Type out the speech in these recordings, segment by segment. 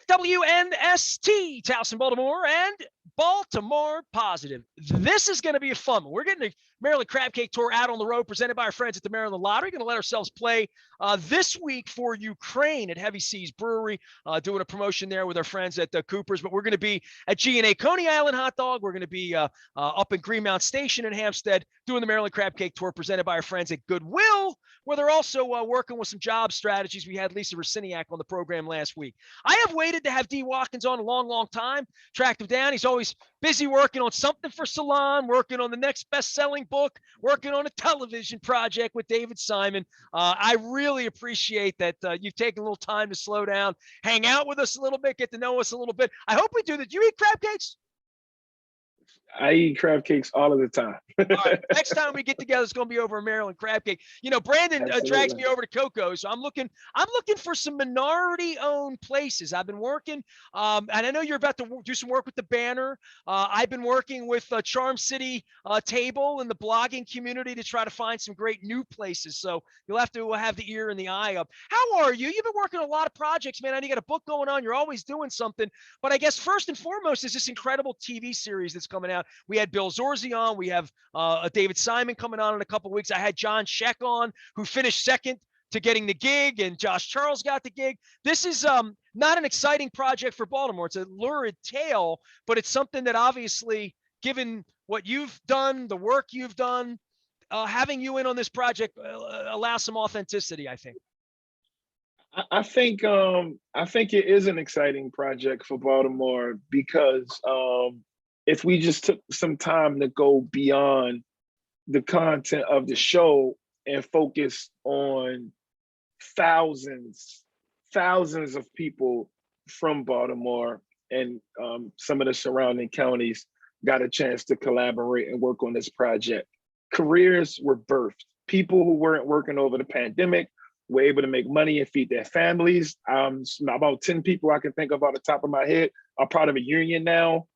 WNST, Towson, Baltimore, and Baltimore Positive. This is going to be a fun one. We're getting the Maryland Crab Cake Tour out on the road, presented by our friends at the Maryland Lottery. Going to let ourselves play this week for Ukraine at Heavy Seas Brewery, doing a promotion there with our friends at the Coopers. But we're going to be at G&A Coney Island Hot Dog. We're going to be up in Greenmount Station in Hampstead doing the Maryland Crab Cake Tour, presented by our friends at Goodwill, where they're also working with some job strategies. We had Lisa Raciniak on the program last week. I have waited to have D. Watkins on a long, long time. Tracked him down. He's always busy working on something for Salon, working on the next best-selling book, working on a television project with David Simon. I really appreciate that you've taken a little time to slow down, hang out with us a little bit, get to know us a little bit. I hope we do that. Do you eat crab cakes? I eat crab cakes all of the time. All right. Next time we get together, it's going to be over a Maryland crab cake. You know, Brandon drags me over to Coco, so I'm looking for some minority-owned places. I've been working, and I know you're about to do some work with the banner. I've been working with Charm City Table and the blogging community to try to find some great new places. So you'll have to have the ear and the eye up. How are you? You've been working on a lot of projects, man. I know you got a book going on. You're always doing something. But I guess first and foremost is this incredible TV series that's coming out. We had Bill Zorzi on. We have David Simon coming on in a couple of weeks. I had John Sheck on, who finished second to getting the gig, and Josh Charles got the gig. This is not an exciting project for Baltimore. It's a lurid tale, but it's something that obviously, given what you've done, the work you've done, having you in on this project allows some authenticity, I think. I think it is an exciting project for Baltimore because if we just took some time to go beyond the content of the show and focus on thousands of people from Baltimore and some of the surrounding counties got a chance to collaborate and work on this project. Careers were birthed. People who weren't working over the pandemic were able to make money and feed their families. About 10 people I can think of off the top of my head are part of a union now.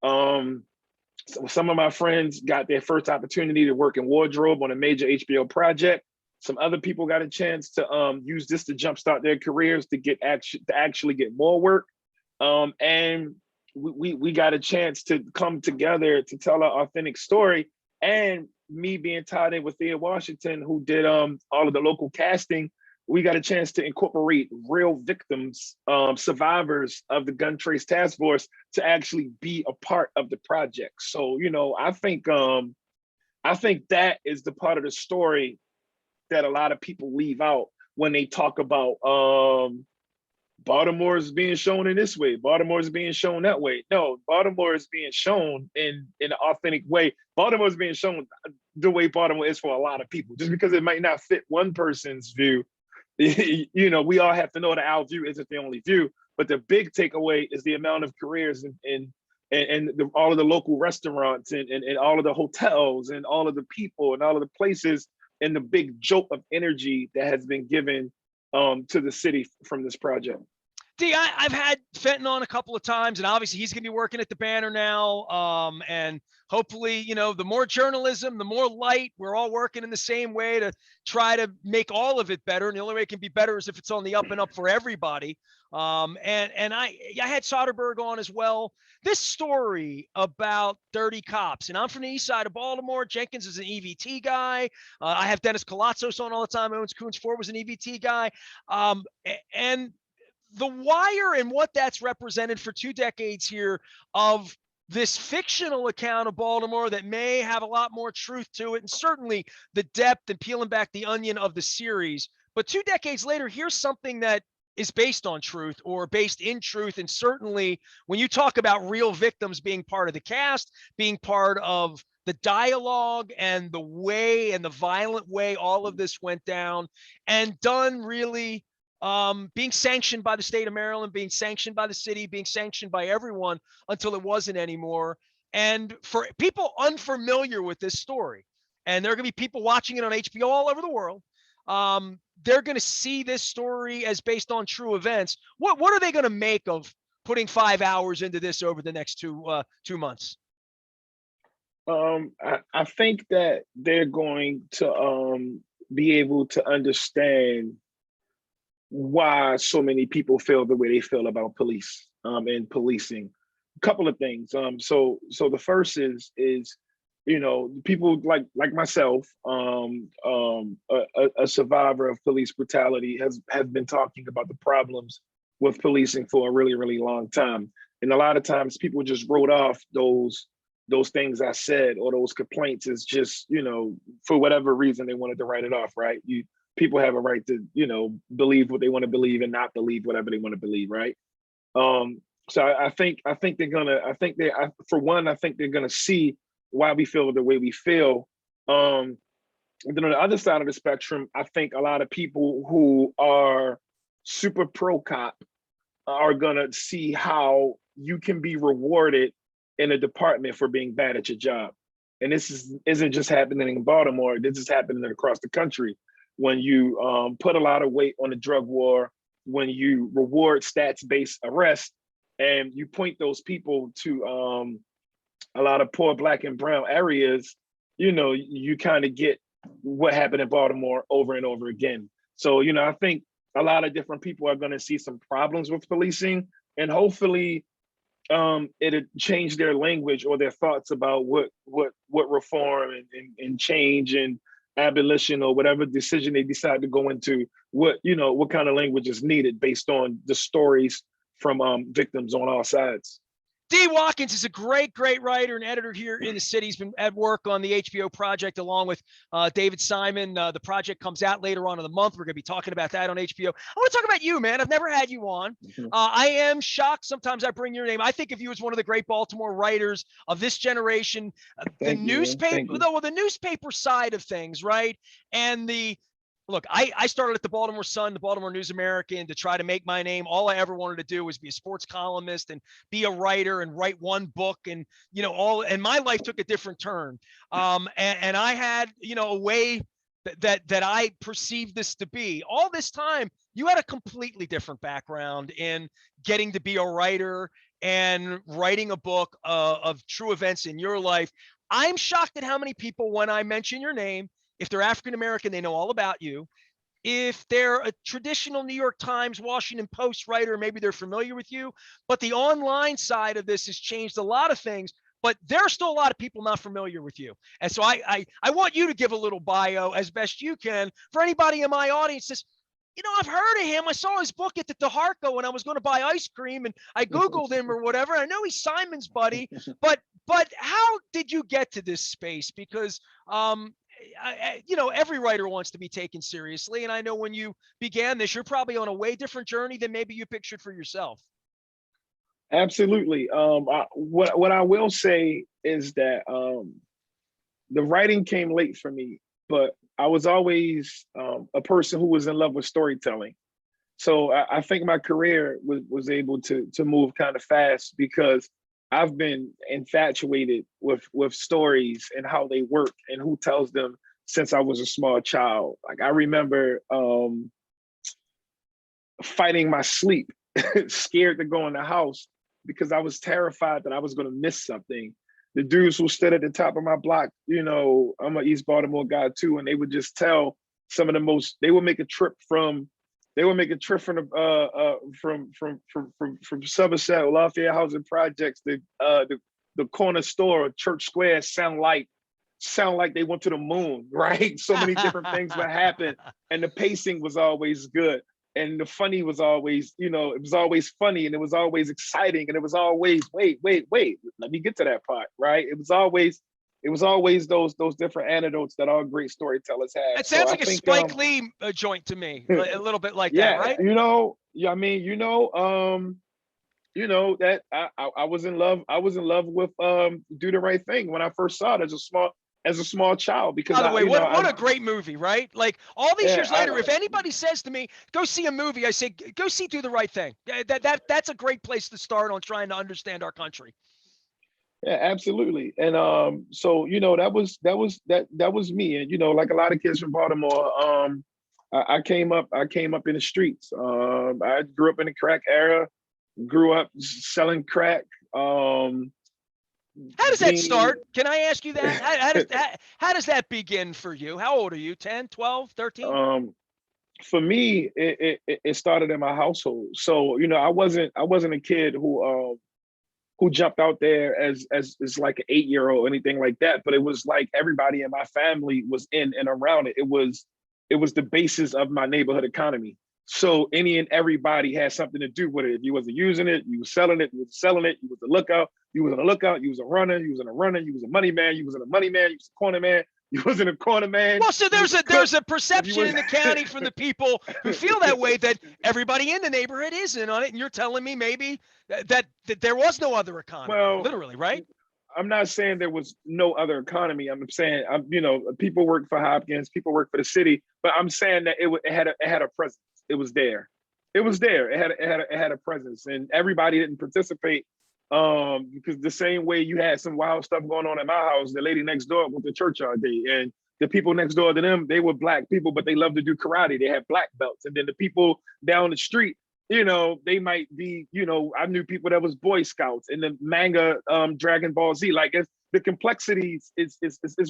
So some of my friends got their first opportunity to work in wardrobe on a major HBO project. Some other people got a chance to use this to jumpstart their careers to actually get more work. And we got a chance to come together to tell our authentic story. And me being tied in with Thea Washington, who did all of the local casting, we got a chance to incorporate real victims, survivors of the Gun Trace Task Force to actually be a part of the project. So, you know, I think that is the part of the story that a lot of people leave out when they talk about Baltimore is being shown in this way, Baltimore is being shown that way. No, Baltimore is being shown in an authentic way. Baltimore is being shown the way Baltimore is for a lot of people. Just because it might not fit one person's view, you know, we all have to know that our view isn't the only view. But the big takeaway is the amount of careers and all of the local restaurants and all of the hotels and all of the people and all of the places and the big jolt of energy that has been given to the city from this project. D, I've had Fenton on a couple of times, and obviously he's going to be working at the Banner now. And hopefully, you know, the more journalism, the more light, we're all working in the same way to try to make all of it better. And the only way it can be better is if it's on the up and up for everybody. And I had Soderbergh on as well. This story about dirty cops, and I'm from the east side of Baltimore. Jenkins is an EVT guy. I have Dennis Colatzos on all the time. Owens Coons Ford was an EVT guy. And The Wire and what that's represented for 2 decades here of this fictional account of Baltimore that may have a lot more truth to it, and certainly the depth and peeling back the onion of the series. But 2 decades later, here's something that is based on truth or based in truth. And certainly when you talk about real victims being part of the cast, being part of the dialogue and the way and the violent way all of this went down, and done really being sanctioned by the state of Maryland, being sanctioned by the city, being sanctioned by everyone until it wasn't anymore. And for people unfamiliar with this story, and there are going to be people watching it on HBO all over the world, they're going to see this story as based on true events. What are they going to make of putting 5 hours into this over the next 2 months? I think that they're going to be able to understand why so many people feel the way they feel about police and policing. A couple of things. So the first is people like myself, a survivor of police brutality, has been talking about the problems with policing for a really, really long time. And a lot of times people just wrote off those things I said or those complaints as just, for whatever reason they wanted to write it off, right? People have a right to, believe what they want to believe and not believe whatever they want to believe, right? So I think they're gonna, for one, I think they're gonna see why we feel the way we feel. And then on the other side of the spectrum, I think a lot of people who are super pro cop are gonna see how you can be rewarded in a department for being bad at your job. And isn't just happening in Baltimore. This is happening across the country. When you put a lot of weight on the drug war, when you reward stats-based arrests, and you point those people to a lot of poor Black and brown areas, you kind of get what happened in Baltimore over and over again. So, I think a lot of different people are going to see some problems with policing, and hopefully it'll change their language or their thoughts about what reform and change and abolition or whatever decision they decide to go into, what kind of language is needed based on the stories from victims on all sides. D. Watkins is a great writer and editor here in the city. He's been at work on the HBO project along with David Simon. The project comes out later on in the month. We're going to be talking about that on HBO. I want to talk about you, man. I've never had you on. I am shocked. Sometimes I bring your name. I think of you as one of the great Baltimore writers of this generation. The newspaper side of things, right? And look, I started at the Baltimore Sun, the Baltimore News American, to try to make my name. All I ever wanted to do was be a sports columnist and be a writer and write one book, and and my life took a different turn. And I had a way that I perceived this to be. All this time, you had a completely different background in getting to be a writer and writing a book of true events in your life. I'm shocked at how many people, when I mention your name, if they're African-American, they know all about you. If they're a traditional New York Times, Washington Post writer, maybe they're familiar with you. But the online side of this has changed a lot of things, but there are still a lot of people not familiar with you. And so I want you to give a little bio as best you can for anybody in my audience that says, I've heard of him. I saw his book at the DeHarco when I was going to buy ice cream, and I Googled him or whatever. I know he's Simon's buddy, but how did you get to this space? Because every writer wants to be taken seriously. And I know when you began this, you're probably on a way different journey than maybe you pictured for yourself. Absolutely. What I will say is that the writing came late for me, but I was always a person who was in love with storytelling. So I think my career was able to move kind of fast because I've been infatuated with stories and how they work and who tells them since I was a small child. Like I remember fighting my sleep, scared to go in the house because I was terrified that I was going to miss something. The dudes who stood at the top of my block, I'm an East Baltimore guy too, and they would just tell some of the most. They would make a trip from Somerset, Lafayette Housing Projects, the corner store, Church Square sound like they went to the moon, right? So many different things would happen, and the pacing was always good, and the funny was always, it was always funny, and it was always exciting, and it was always wait, let me get to that part, right? It was always those different anecdotes that all great storytellers have. It sounds like a Spike Lee joint to me, a little bit like that, right? That I was in love. I was in love with Do the Right Thing when I first saw it as a small child. Because by the way, what a great movie, right? Like all these years later, if anybody says to me, "Go see a movie," I say, "Go see Do the Right Thing." That's a great place to start on trying to understand our country. Yeah, absolutely. And so that was me. And like a lot of kids from Baltimore, I came up in the streets. I grew up in the crack era, grew up selling crack. How does that start? Can I ask you that? How does that begin for you? How old are you? 10, 12, 13? For me, it started in my household. So, I wasn't a kid who jumped out there as like an 8-year-old or anything like that. But it was like everybody in my family was in and around it. It was the basis of my neighborhood economy. So any and everybody had something to do with it. If you wasn't using it, you was selling it, you was selling it, you was a lookout, you was on a lookout, you was a runner, you was in a runner, you was a money man, you was in a money man, you was a corner man, you wasn't a corner man. Well, so there's a perception was in the county from the people who feel that way that everybody in the neighborhood is in on it, and you're telling me maybe that there was no other economy, well, literally, right? I'm not saying there was no other economy. I'm saying, people work for Hopkins, people work for the city, but I'm saying that it had a presence. It was there. It was there. It had a presence, and everybody didn't participate. Because the same way you had some wild stuff going on in my house, the lady next door went to church all day, and the people next door to them, they were black people, but they loved to do karate. They had black belts, and then the people down the street, they might be, I knew people that was Boy Scouts and the manga, Dragon Ball Z. Like the complexities is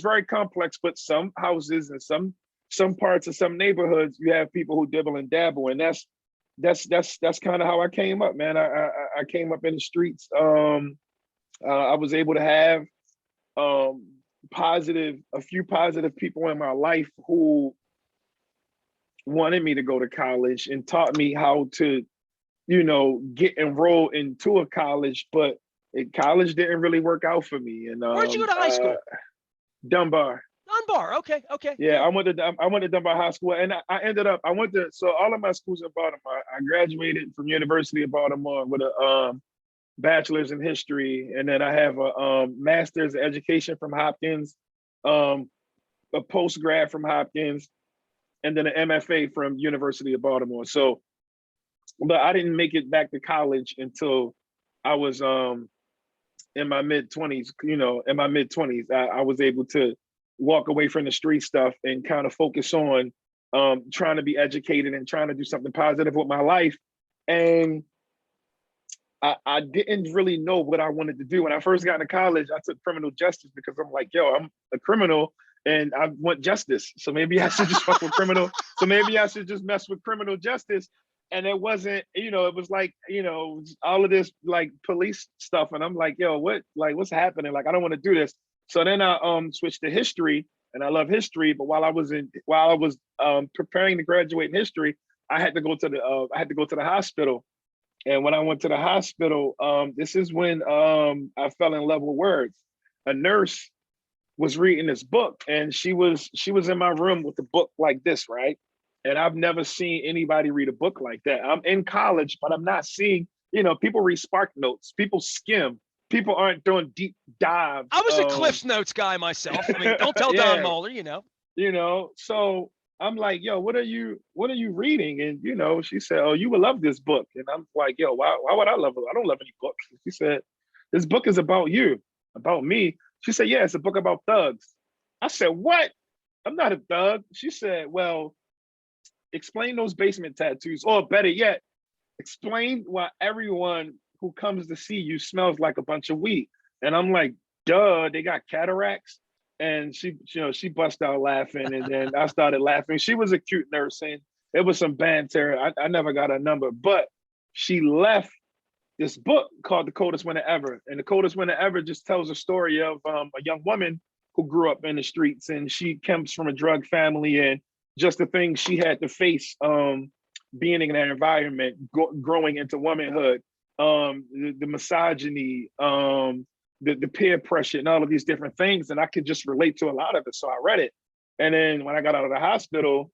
very complex, but some houses and some parts of some neighborhoods, you have people who dibble and dabble, and that's kind of how I came up, man. I came up in the streets. I was able to have a few positive people in my life who wanted me to go to college and taught me how to, get enrolled into a college, but college didn't really work out for me. And Where'd you go to high school? Dunbar. Dunbar. Okay. Yeah, I went to Dunbar High School, and I went to, so all of my schools in Baltimore. I graduated from University of Baltimore with a bachelor's in history, and then I have a master's in education from Hopkins, a post grad from Hopkins, and then an MFA from University of Baltimore. So, but I didn't make it back to college until I was in my mid-20s. I was able to walk away from the street stuff and kind of focus on trying to be educated and trying to do something positive with my life. And I didn't really know what I wanted to do. When I first got into college, I took criminal justice because I'm like, yo, I'm a criminal and I want justice. So maybe I should just fuck with criminal. So maybe I should just mess with criminal justice. And it wasn't, it was like, all of this like police stuff. And I'm like, yo, what's happening? Like, I don't want to do this. So then I switched to history, and I love history. But while I was preparing to graduate in history, I had to go to the hospital. And when I went to the hospital, this is when I fell in love with words. A nurse was reading this book, and she was in my room with a book like this, right? And I've never seen anybody read a book like that. I'm in college, but I'm not seeing, people read Spark Notes, people skim, people aren't doing deep dives. I was a Cliff's Notes guy myself. I mean, don't tell Don Moeller, So I'm like, yo, what are you reading? And she said, oh, you will love this book. And I'm like, yo, why would I love it? I don't love any books. She said, this book is about you, about me. She said, yeah, it's a book about thugs. I said, what? I'm not a thug. She said, well, explain those basement tattoos, or better yet, explain why everyone who comes to see you smells like a bunch of weed. And I'm like, duh, they got cataracts. And she bust out laughing, and then I started laughing. She was a cute nurse, and it was some banter. I never got a number, but she left this book called The Coldest Winter Ever. And The Coldest Winter Ever just tells a story of a young woman who grew up in the streets, and she comes from a drug family, and just the things she had to face being in that environment, growing into womanhood, the misogyny, the peer pressure, and all of these different things. And I could just relate to a lot of it. So I read it. And then when I got out of the hospital,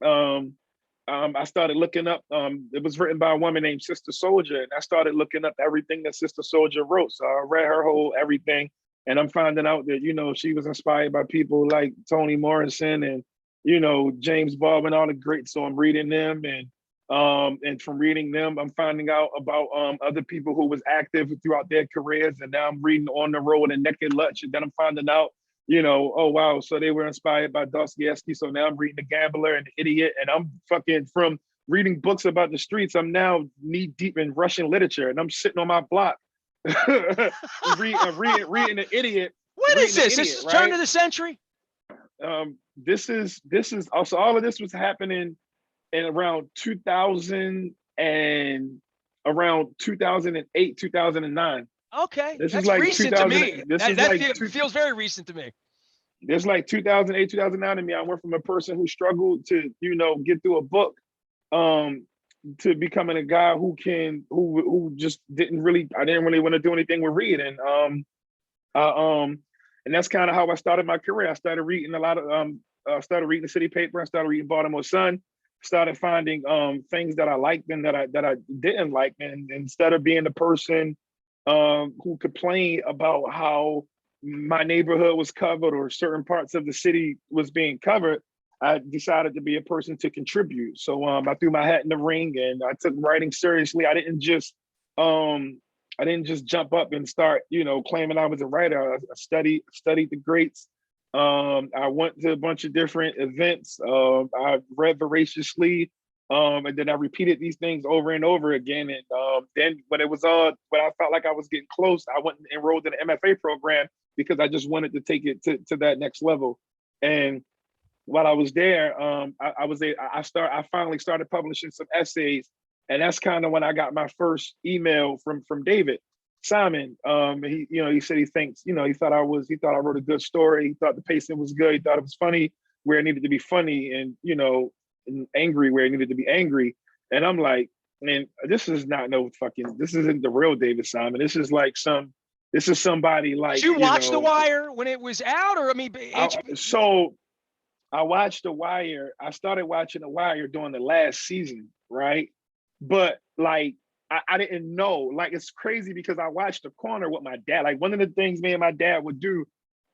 I started looking up, it was written by a woman named Sister Soldier. And I started looking up everything that Sister Soldier wrote. So I read her whole everything. And I'm finding out that, she was inspired by people like Toni Morrison and, James Baldwin, all the greats. So I'm reading them, and from reading them, I'm finding out about other people who was active throughout their careers. And now I'm reading On the Road and Naked Lunch. And then I'm finding out, oh, wow, so they were inspired by Dostoevsky. So now I'm reading The Gambler and The Idiot. And I'm fucking, from reading books about the streets, I'm now knee deep in Russian literature. And I'm sitting on my block reading The Idiot. What is this? This is turn of the century? This is also, all of this was happening in around 2000 and around 2008, 2009. Okay, This is that's like recent to 2000. me. This That is that like feel, two. feels very recent to me. There's like 2008, 2009 to me. I went from a person who struggled to, get through a book, um, to becoming a guy who just I didn't really want to do anything with reading. And that's kind of how I started my career. I started reading a lot of, started reading the city paper. I started reading Baltimore Sun. Started finding things that I liked and that I didn't like. And instead of being the person who complained about how my neighborhood was covered or certain parts of the city was being covered, I decided to be a person to contribute. So I threw my hat in the ring and I took writing seriously. I didn't just jump up and start, claiming I was a writer. I studied the greats. I went to a bunch of different events. I read voraciously, and then I repeated these things over and over again. And then when I felt like I was getting close, I went and enrolled in an MFA program because I just wanted to take it to that next level. And while I was there, I finally started publishing some essays, and that's kind of when I got my first email from David Simon. He said he thinks, he thought I wrote a good story. He thought the pacing was good. He thought it was funny where it needed to be funny, and and angry where it needed to be angry. And I'm like, man, this isn't the real David Simon. This is somebody like, Did you watch The Wire when it was out, or I mean, so I watched The Wire. I started watching The Wire during the last season, right? But like, I didn't know. Like, it's crazy because I watched The Corner with my dad. Like, one of the things me and my dad would do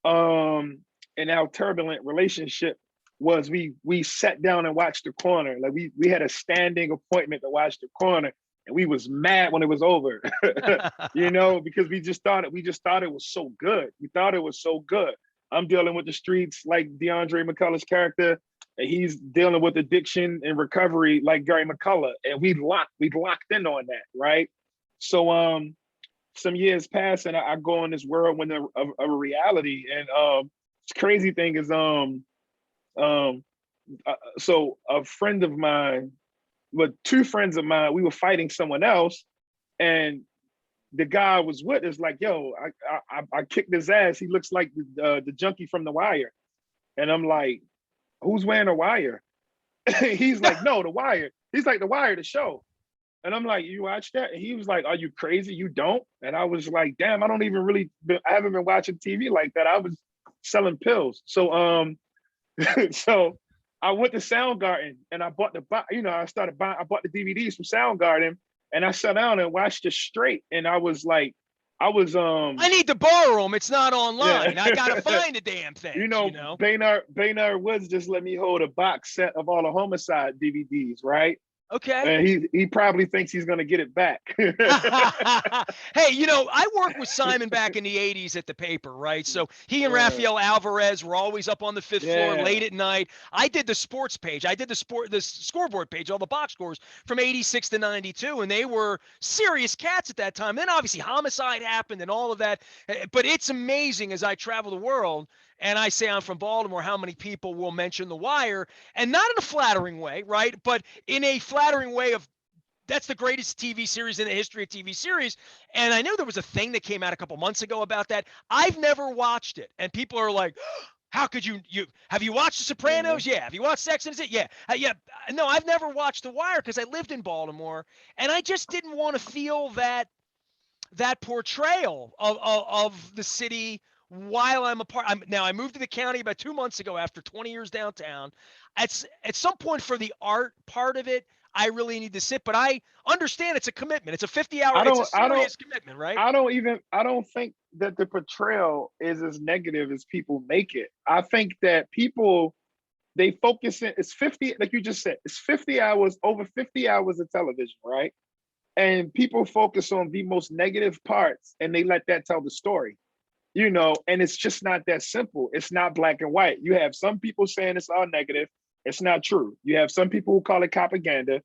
in our turbulent relationship was we sat down and watched The Corner. Like, we had a standing appointment to watch The Corner, and we was mad when it was over, because we just thought it was so good. We thought it was so good. I'm dealing with the streets like DeAndre McCullough's character, and he's dealing with addiction and recovery like Gary McCullough, and we locked in on that, right? So some years pass, and I go in this whirlwind of reality, and crazy thing is so a friend of mine, two friends of mine, we were fighting someone else, and the guy I was with is like, yo, I kicked his ass. He looks like the junkie from The Wire. And I'm like, who's wearing a wire? He's like, no, The Wire. He's like, The Wire, the show. And I'm like, you watch that? And he was like, are you crazy? You don't? And I was like, damn, I haven't been watching TV like that. I was selling pills. So so I went to Soundgarden and I bought I bought the DVDs from Soundgarden, and I sat down and watched it straight. And I was like, I need to borrow them. It's not online. Yeah. I gotta find the damn thing. Baynard Woods just let me hold a box set of all the Homicide DVDs, right? Okay. And he probably thinks he's gonna get it back. Hey, I worked with Simon back in the 80s at the paper, right? So he and Rafael Alvarez were always up on the fifth floor late at night. I did the sports page. I did the scoreboard page, all the box scores from 86 to 92, and they were serious cats at that time. Then obviously Homicide happened and all of that. But it's amazing as I travel the world and I say I'm from Baltimore, how many people will mention The Wire, and not in a flattering way, right? But in a flattering way of, that's the greatest TV series in the history of TV series. And I know there was a thing that came out a couple months ago about that. I've never watched it. And people are like, how could you have you watched The Sopranos? Mm-hmm. Yeah. Have you watched Sex and the City? Yeah. Yeah. No, I've never watched The Wire because I lived in Baltimore, and I just didn't want to feel that portrayal of the city while I'm a part. I moved to the county about 2 months ago after 20 years downtown. At some point, for the art part of it, I really need to sit, but I understand it's a commitment. It's a 50-hour, it's a serious commitment, right? I don't think that the portrayal is as negative as people make it. I think that people, they focus in, it's 50, like you just said, it's 50 hours, over 50 hours of television, right? And people focus on the most negative parts and they let that tell the story, and it's just not that simple. It's not black and white. You have some people saying it's all negative. It's not true. You have some people who call it propaganda.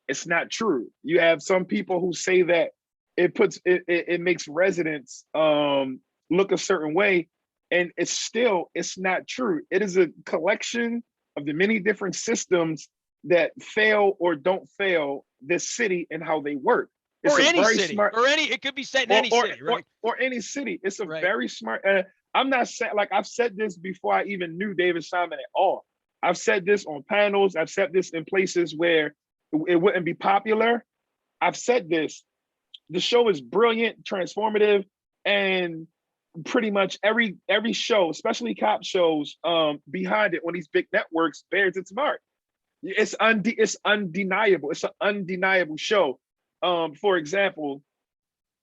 It's not true. You have some people who say that it makes residents look a certain way, and it's not true. It is a collection of the many different systems that fail or don't fail this city and how they work. It's Or a any very city, smart, or any, it could be set in any city, right? or any city. It's a Right. very smart. I'm not saying, like, I've said this before I even knew David Simon at all. I've said this on panels. I've said this in places where it wouldn't be popular. I've said this. The show is brilliant, transformative, and pretty much every show, especially cop shows, behind it on these big networks bears its mark. It's undeniable. It's an undeniable show. For example,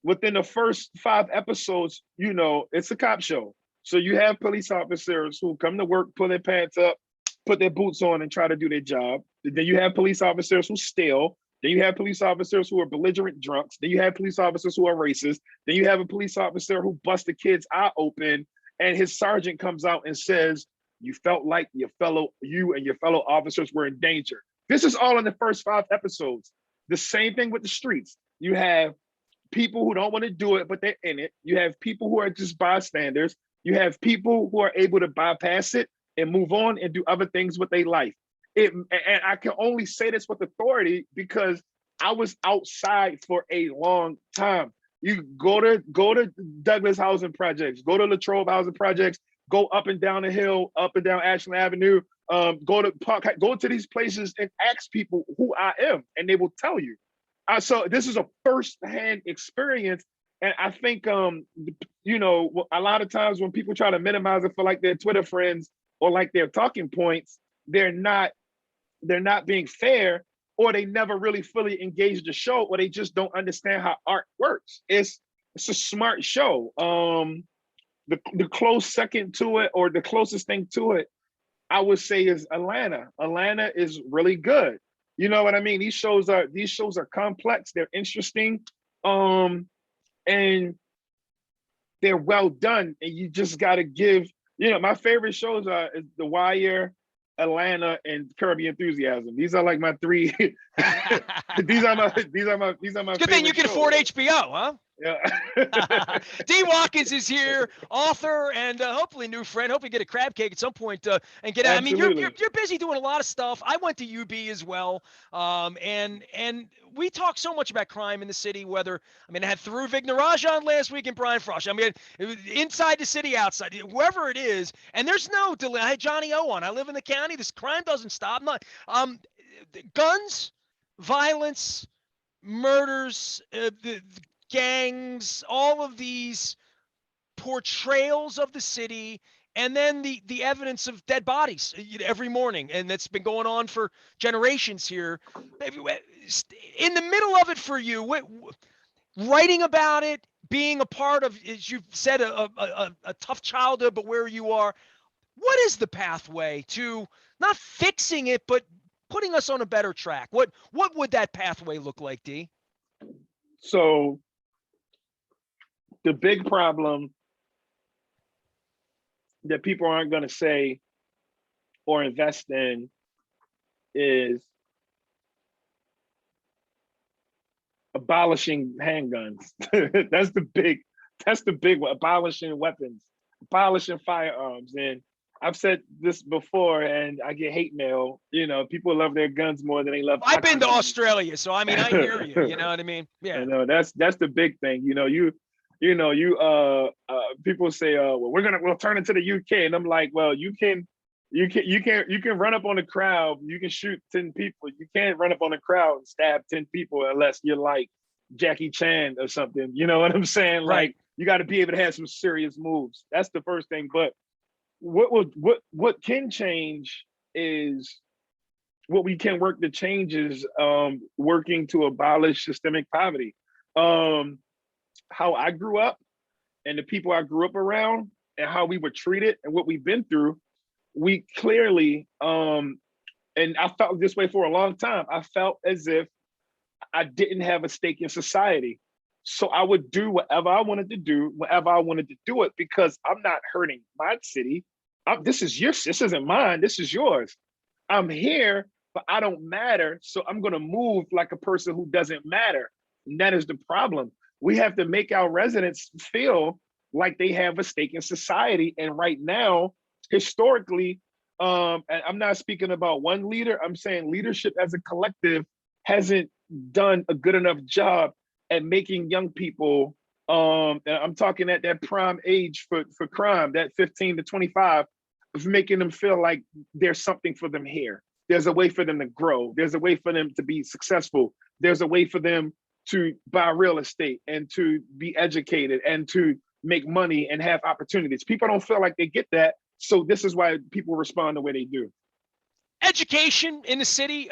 within the first 5 episodes, you know, it's a cop show. So you have police officers who come to work, pull their pants up, put their boots on, and try to do their job. Then you have police officers who steal. Then you have police officers who are belligerent drunks. Then you have police officers who are racist. Then you have a police officer who busts the kid's eye open, and his sergeant comes out and says, "You felt like you and your fellow officers were in danger." This is all in the first 5 episodes. The same thing with the streets. You have people who don't want to do it, but they're in it. You have people who are just bystanders. You have people who are able to bypass it and move on and do other things with their life. And I can only say this with authority because I was outside for a long time. You go to Douglas housing projects, go to Latrobe housing projects, go up and down the hill, up and down Ashland Avenue, go to Park, go to these places and ask people who I am, and they will tell you. So this is a first-hand experience, and I think you know, a lot of times when people try to minimize it for like their Twitter friends or like their talking points, they're not being fair, or they never really fully engage the show, or they just don't understand how art works. It's a smart show. The close second to it, or the closest thing to it, I would say, is Atlanta. Atlanta is really good. You know what I mean? These shows are complex. They're interesting, and they're well done. And you just got to give. You know, my favorite shows are The Wire, Atlanta, and Curb Your Enthusiasm. These are like my 3. these are my Good thing you can afford HBO, huh? Yeah. D. Watkins is here, author and hopefully new friend. Hope you get a crab cake at some point and get out. Absolutely. I mean, you're busy doing a lot of stuff. I went to UB as well, and we talk so much about crime in the city. Whether I had Through Vignaraj on last week and Brian Frosh. I mean, it was inside the city, outside, wherever it is, and there's no delay. I had Johnny O on. I live in the county. This crime doesn't stop. Not guns, violence, murders, the gangs, all of these portrayals of the city, and then the evidence of dead bodies every morning, and that's been going on for generations here. In the middle of it for you, writing about it, being a part of, as you've said, a tough childhood, but where you are, what is the pathway to not fixing it, but putting us on a better track? What would that pathway look like, D? So the big problem that people aren't going to say or invest in is abolishing handguns. That's the big one. Abolishing weapons, abolishing firearms. And I've said this before, and I get hate mail. You know, people love their guns more than they love. I've been to Australia, so I mean, I hear you. You know what I mean? Yeah. I know that's the big thing. People say, well, we'll turn it to the UK, and I'm like, well, you can run up on a crowd, you can shoot 10 people. You can't run up on a crowd and stab 10 people unless you're like Jackie Chan or something. You know what I'm saying? Right. Like, you got to be able to have some serious moves. That's the first thing. But what can change is, what we can work to change is working to abolish systemic poverty. How I grew up and the people I grew up around and how we were treated and what we've been through, we clearly, and I felt this way for a long time, I felt as if I didn't have a stake in society. So I would do whatever I wanted to do, whenever I wanted to do it, because I'm not hurting my city. This isn't mine, this is yours. I'm here, but I don't matter. So I'm gonna move like a person who doesn't matter. And that is the problem. We have to make our residents feel like they have a stake in society. And right now, historically, and I'm not speaking about one leader. I'm saying leadership as a collective hasn't done a good enough job at making young people, and I'm talking at that prime age for crime, that 15 to 25, of making them feel like there's something for them here. There's a way for them to grow. There's a way for them to be successful. There's a way for them to buy real estate and to be educated and to make money and have opportunities. People don't feel like they get that. So this is why people respond the way they do. Education in the city,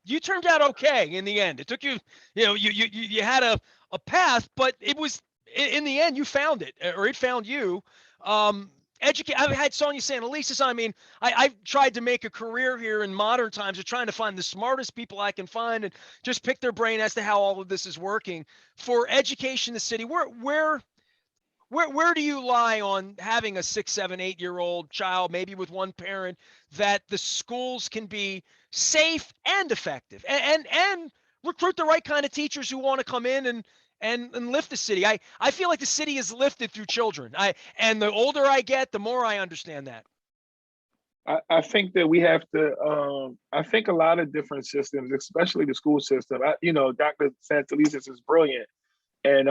you turned out okay in the end. It took you, you had a path, but it was in the end you found it, or it found you. I've had Sonia saying, Elisa, I mean, I've tried to make a career here in modern times of trying to find the smartest people I can find and just pick their brain as to how all of this is working. For education in the city, where do you lie on having a 6, 7, 8-year-old child, maybe with one parent, that the schools can be safe and effective and recruit the right kind of teachers who want to come in and lift the city? I feel like the city is lifted through children. And the older I get, the more I understand that. I think that we have to, I think a lot of different systems, especially the school system, Dr. Santelises is brilliant. And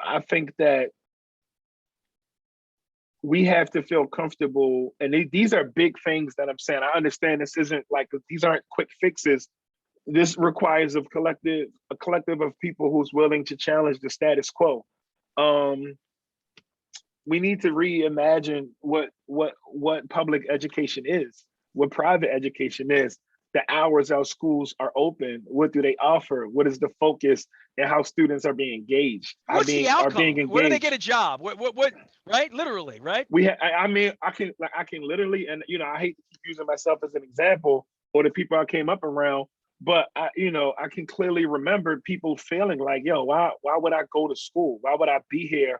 I think that we have to feel comfortable, and these are big things that I'm saying. I understand this isn't like, these aren't quick fixes. This requires a collective of people who's willing to challenge the status quo. We need to reimagine what public education is, what private education is, the hours our schools are open, what do they offer, what is the focus, and how students are being engaged. What's the outcome? Where do they get a job? What right? Literally, right? I can literally, and I hate to keep using myself as an example or the people I came up around, but I can clearly remember people feeling like, yo, why would I go to school? Why would I be here?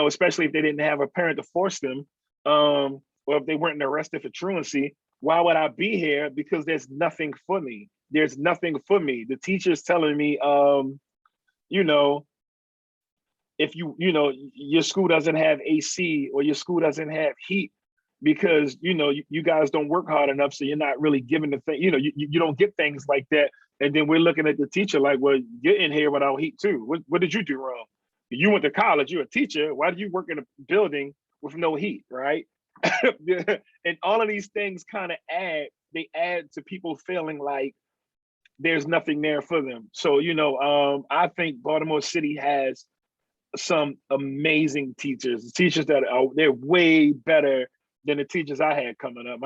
Especially if they didn't have a parent to force them, or if they weren't arrested for truancy. Why would I be here? Because there's nothing for me. There's nothing for me. The teacher's telling me, if your school doesn't have AC or your school doesn't have heat because, you guys don't work hard enough. So you're not really given the thing, you don't get things like that. And then we're looking at the teacher like, well, you're in here without heat too. What did you do wrong? You went to college, you're a teacher. Why do you work in a building with no heat, right? And all of these things kind of add to people feeling like there's nothing there for them. So, I think Baltimore City has some amazing teachers that they're way better than the teachers I had coming up.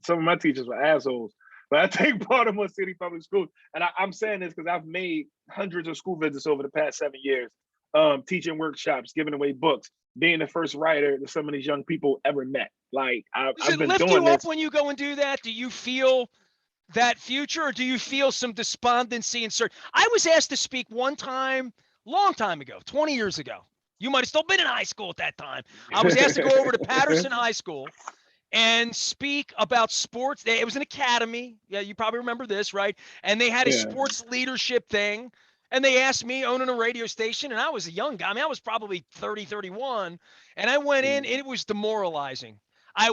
Some of my teachers were assholes. But I take Baltimore City Public Schools, and I'm saying this because I've made hundreds of school visits over the past 7 years, teaching workshops, giving away books, being the first writer that some of these young people ever met. Like I've been doing this. Does it lift you up when you go and do that? Do you feel that future, or do you feel some despondency and I was asked to speak one time, long time ago, 20 years ago. You might have still been in high school at that time. I was asked to go over to Patterson High School and speak about sports. It was an academy. Yeah, you probably remember this, right? And they had a sports leadership thing. And they asked me, owning a radio station, and I was a young guy. I mean, I was probably 30, 31. And I went in, and it was demoralizing. I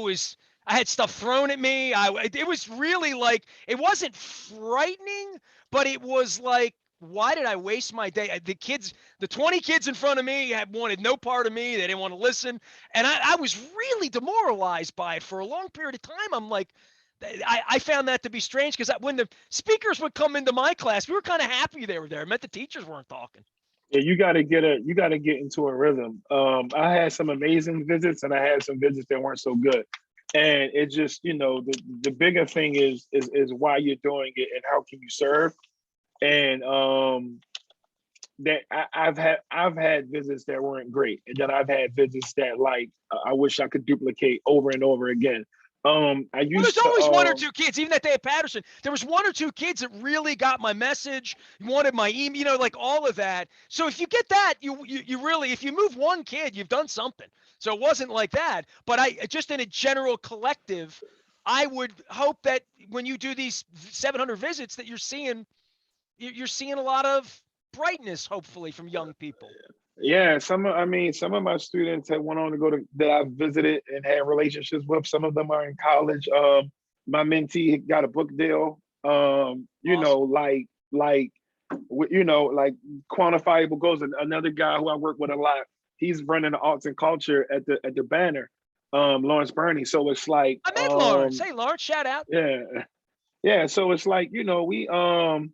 had stuff thrown at me. It was really like, it wasn't frightening, but it was like, why did I waste my day? The 20 kids in front of me wanted no part of me. They didn't want to listen. And I was really demoralized by it for a long period of time. I'm like, I found that to be strange because when the speakers would come into my class, we were kind of happy they were there. It meant the teachers weren't talking. Yeah, you got to get into a rhythm. I had some amazing visits and I had some visits that weren't so good. And it just, the bigger thing is why you're doing it and how can you serve. And that I've had visits that weren't great, and then I've had visits that I wish I could duplicate over and over again. There's always one or two kids, even that day at Patterson, there was one or two kids that really got my message, wanted my email, like all of that. So if you get that, you really, if you move one kid, you've done something. So it wasn't like that, but just in a general collective, I would hope that when you do these 700 visits that you're seeing a lot of brightness, hopefully, from young people. Yeah, some of my students had went on to go to that I visited and had relationships with. Some of them are in college. My mentee got a book deal. You know, Awesome. you know, like quantifiable goals. And another guy who I work with a lot, he's running the arts and culture at the banner, Lawrence Burney. So it's like, I met Lawrence. Hey, Lawrence, shout out. yeah, yeah. So it's like, you know, we and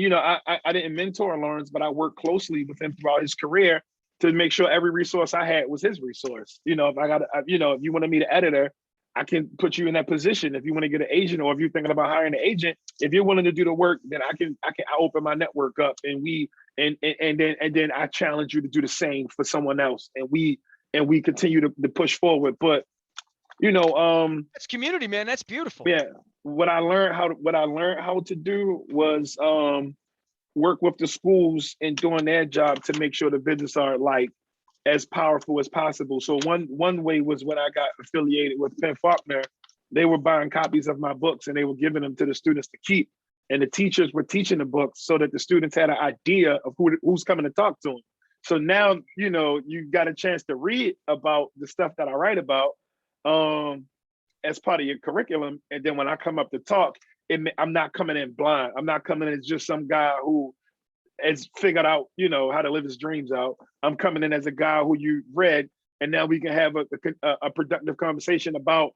you know, I didn't mentor Lawrence, but I worked closely with him throughout his career to make sure every resource I had was his resource. You know, if I got, you know, if you want to meet an editor, I can put you in that position. If you want to get an agent, or if you're thinking about hiring an agent, if you're willing to do the work, then I open my network up, and then I challenge you to do the same for someone else, and we continue to push forward. But you know, That's community, man. That's beautiful. yeah, what I learned how to do was work with the schools and doing their job to make sure the visits are like as powerful as possible. So one way was when I got affiliated with Penn Faulkner, they were buying copies of my books and they were giving them to the students to keep. And the teachers were teaching the books so that the students had an idea of who's coming to talk to them. So now, you know, you got a chance to read about the stuff that I write about as part of your curriculum. And then when I come up to talk, I'm not coming in blind. I'm not coming in as just some guy who has figured out, you know, how to live his dreams out. I'm coming in as a guy who you read, and now we can have a productive conversation about.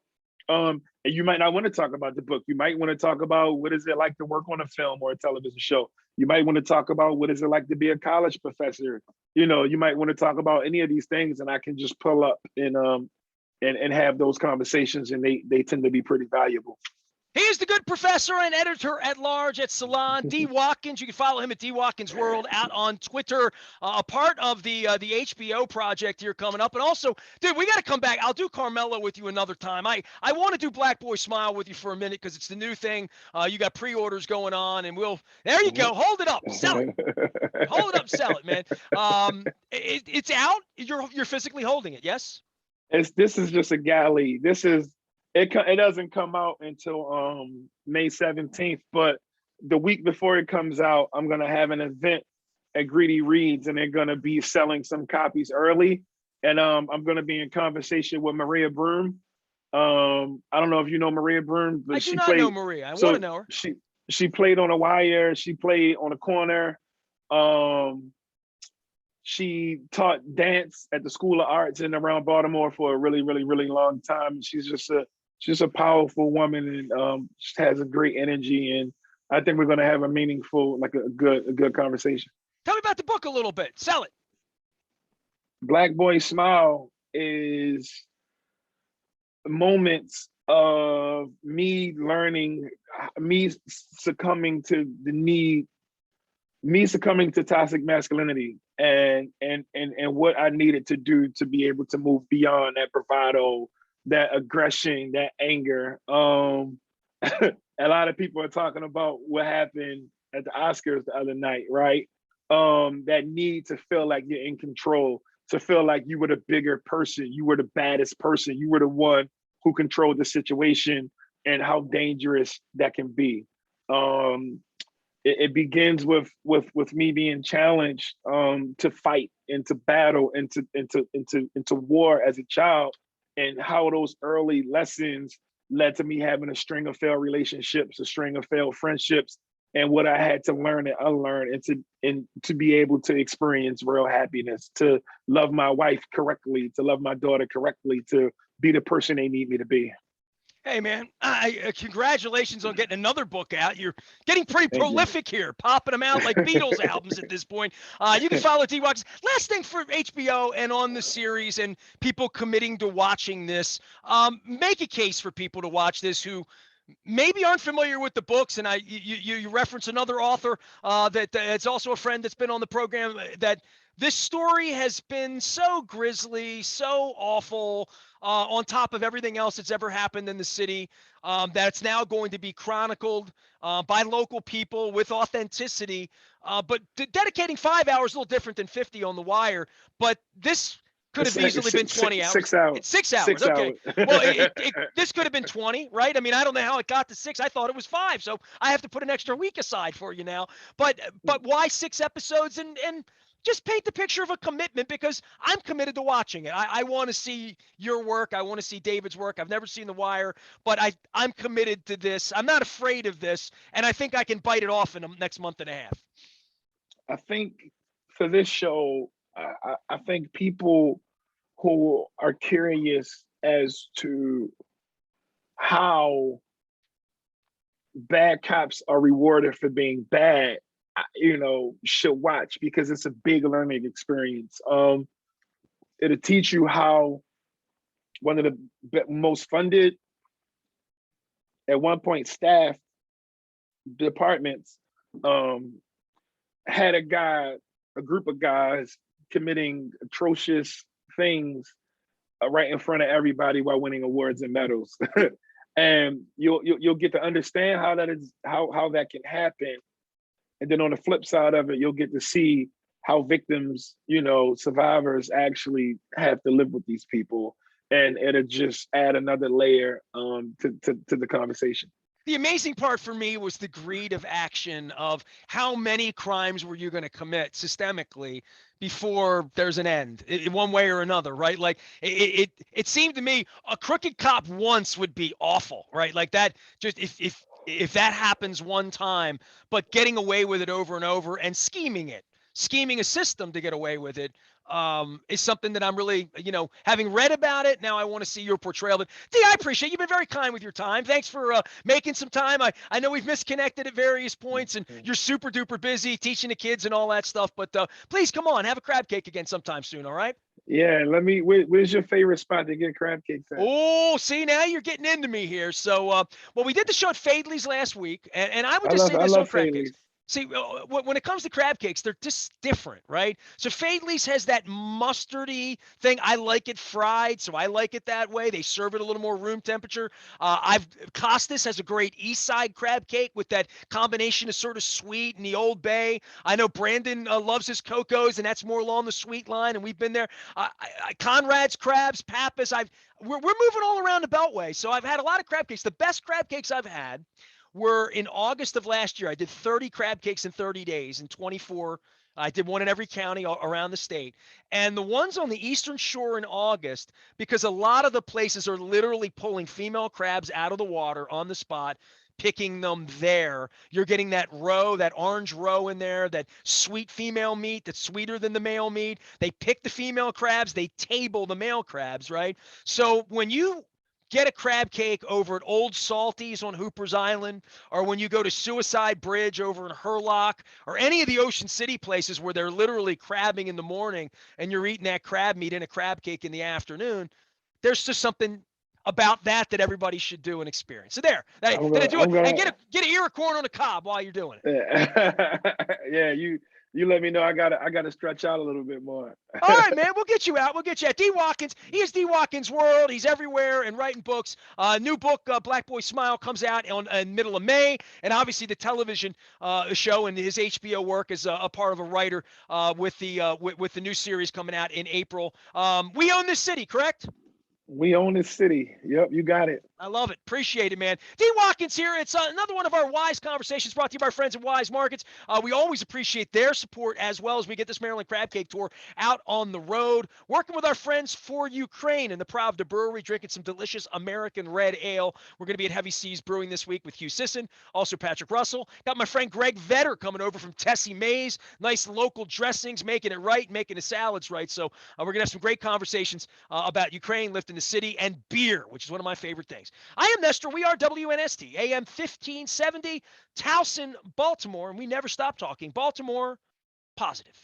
And you might not want to talk about the book. You might want to talk about what is it like to work on a film or a television show. You might want to talk about what is it like to be a college professor. You know, you might want to talk about any of these things, and I can just pull up and have those conversations, and they tend to be pretty valuable. He is the good professor and editor at large at Salon, D. Watkins. You can follow him at D. Watkins World out on Twitter. A part of the HBO project here coming up. And also, dude, we got to come back. I'll do Carmelo with you another time. I want to do Black Boy Smile with you for a minute because it's the new thing. You got pre-orders going on, and there you go. Hold it up. Sell it. Hold it up. Sell it, man. It's out. You're physically holding it, yes? This is just a galley. It doesn't come out until May 17th, but the week before it comes out, I'm gonna have an event at Greedy Reads, and they're gonna be selling some copies early. And I'm gonna be in conversation with Maria Broom. I don't know if you know Maria Broom, but I do not know Maria. I want to know her. She played on a wire. She played on a corner. She taught dance at the School of Arts in around Baltimore for a really, really, really long time. She's just a powerful woman, and she has a great energy. And I think we're going to have a meaningful, like a good conversation. Tell me about the book a little bit. Sell it. Black Boy Smile is moments of me learning, me succumbing to the need, me succumbing to toxic masculinity, and what I needed to do to be able to move beyond that bravado, that aggression, that anger. A lot of people are talking about what happened at the Oscars the other night, right? That need to feel like you're in control, to feel like you were the bigger person, you were the baddest person, you were the one who controlled the situation, and how dangerous that can be. It begins with me being challenged to fight and to battle and into war as a child, and how those early lessons led to me having a string of failed relationships, a string of failed friendships, and what I had to learn and unlearn, and to be able to experience real happiness, to love my wife correctly, to love my daughter correctly, to be the person they need me to be. Hey, man, congratulations on getting another book out. You're getting pretty prolific here, popping them out like Beatles albums at this point. You can follow D. Watkins. Last thing for HBO and on the series and people committing to watching this, make a case for people to watch this who maybe aren't familiar with the books. And you reference another author that's also a friend that's been on the program, that this story has been so grisly, so awful, on top of everything else that's ever happened in the city, that's now going to be chronicled by local people with authenticity. But dedicating 5 hours is a little different than 50 on The Wire. But this could have easily been 20 hours. 6 hours. It's 6 hours. 6 okay. hours. Well, this could have been 20, right? I mean, I don't know how it got to 6. I thought it was 5. So I have to put an extra week aside for you now. But why 6 episodes? And just paint the picture of a commitment, because I'm committed to watching it. I want to see your work. I want to see David's work. I've never seen The Wire, but I'm committed to this. I'm not afraid of this, and I think I can bite it off in the next month and a half. I think for this show, I think people who are curious as to how bad cops are rewarded for being bad, should watch, because it's a big learning experience. It'll teach you how one of the most funded, at one point, staff departments had a group of guys committing atrocious things right in front of everybody while winning awards and medals. And you'll get to understand how that can happen. And then on the flip side of it, you'll get to see how victims, survivors actually have to live with these people. And it'll just add another layer to the conversation. The amazing part for me was the greed of action of how many crimes were you going to commit systemically before there's an end, in one way or another, right? Like it seemed to me a crooked cop once would be awful, right? Like that, just if that happens one time, but getting away with it over and over and scheming a system to get away with it, is something that I'm really, having read about it, now I want to see your portrayal. But D, I appreciate you've been very kind with your time. Thanks for making some time. I know we've misconnected at various points, and you're super duper busy teaching the kids and all that stuff. But please come on, have a crab cake again sometime soon. All right? Yeah, where's your favorite spot to get crab cakes at? Oh, see, now you're getting into me here. So, well, we did the show at Fadley's last week, and I would just say this on crab cakes. See, when it comes to crab cakes, they're just different, right? So Fadley's has that mustardy thing. I like it fried, so I like it that way. They serve it a little more room temperature. Costas has a great East Side crab cake with that combination of sort of sweet and the Old Bay. I know Brandon loves his Coco's, and that's more along the sweet line, and we've been there. Conrad's Crabs, Pappas. We're moving all around the Beltway, so I've had a lot of crab cakes. The best crab cakes I've had were in August of last year. I did 30 crab cakes in 30 days in 24. I did one in every county around the state. And the ones on the Eastern Shore in August, because a lot of the places are literally pulling female crabs out of the water on the spot, picking them there. You're getting that roe, that orange roe in there, that sweet female meat that's sweeter than the male meat. They pick the female crabs, they table the male crabs, right? So when you get a crab cake over at Old Salty's on Hooper's Island, or when you go to Suicide Bridge over in Hurlock, or any of the Ocean City places where they're literally crabbing in the morning and you're eating that crab meat in a crab cake in the afternoon, there's just something about that everybody should do and experience. So there, and get an ear of corn on the cob while you're doing it. Yeah, you let me know. I gotta stretch out a little bit more. All right, man. We'll get you out. We'll get you out. D. Watkins. He is D. Watkins World. He's everywhere and writing books. New book, Black Boy Smile, comes out in middle of May. And obviously the television show and his HBO work is a part of a writer with the new series coming out in April. We Own This City, correct? We Own This City. Yep, you got it. I love it. Appreciate it, man. D. Watkins here. It's another one of our Wise Conversations brought to you by our friends at Wise Markets. We always appreciate their support as well as we get this Maryland Crab Cake Tour out on the road. Working with our friends for Ukraine and the Pravda Brewery, drinking some delicious American red ale. We're going to be at Heavy Seas Brewing this week with Hugh Sisson, also Patrick Russell. Got my friend Greg Vetter coming over from Tessie Mays. Nice local dressings, making it right, making the salads right. So we're going to have some great conversations about Ukraine, lifting the city, and beer, which is one of my favorite things. I am Nestor. We are WNST, AM 1570, Towson, Baltimore, and we never stop talking Baltimore positive.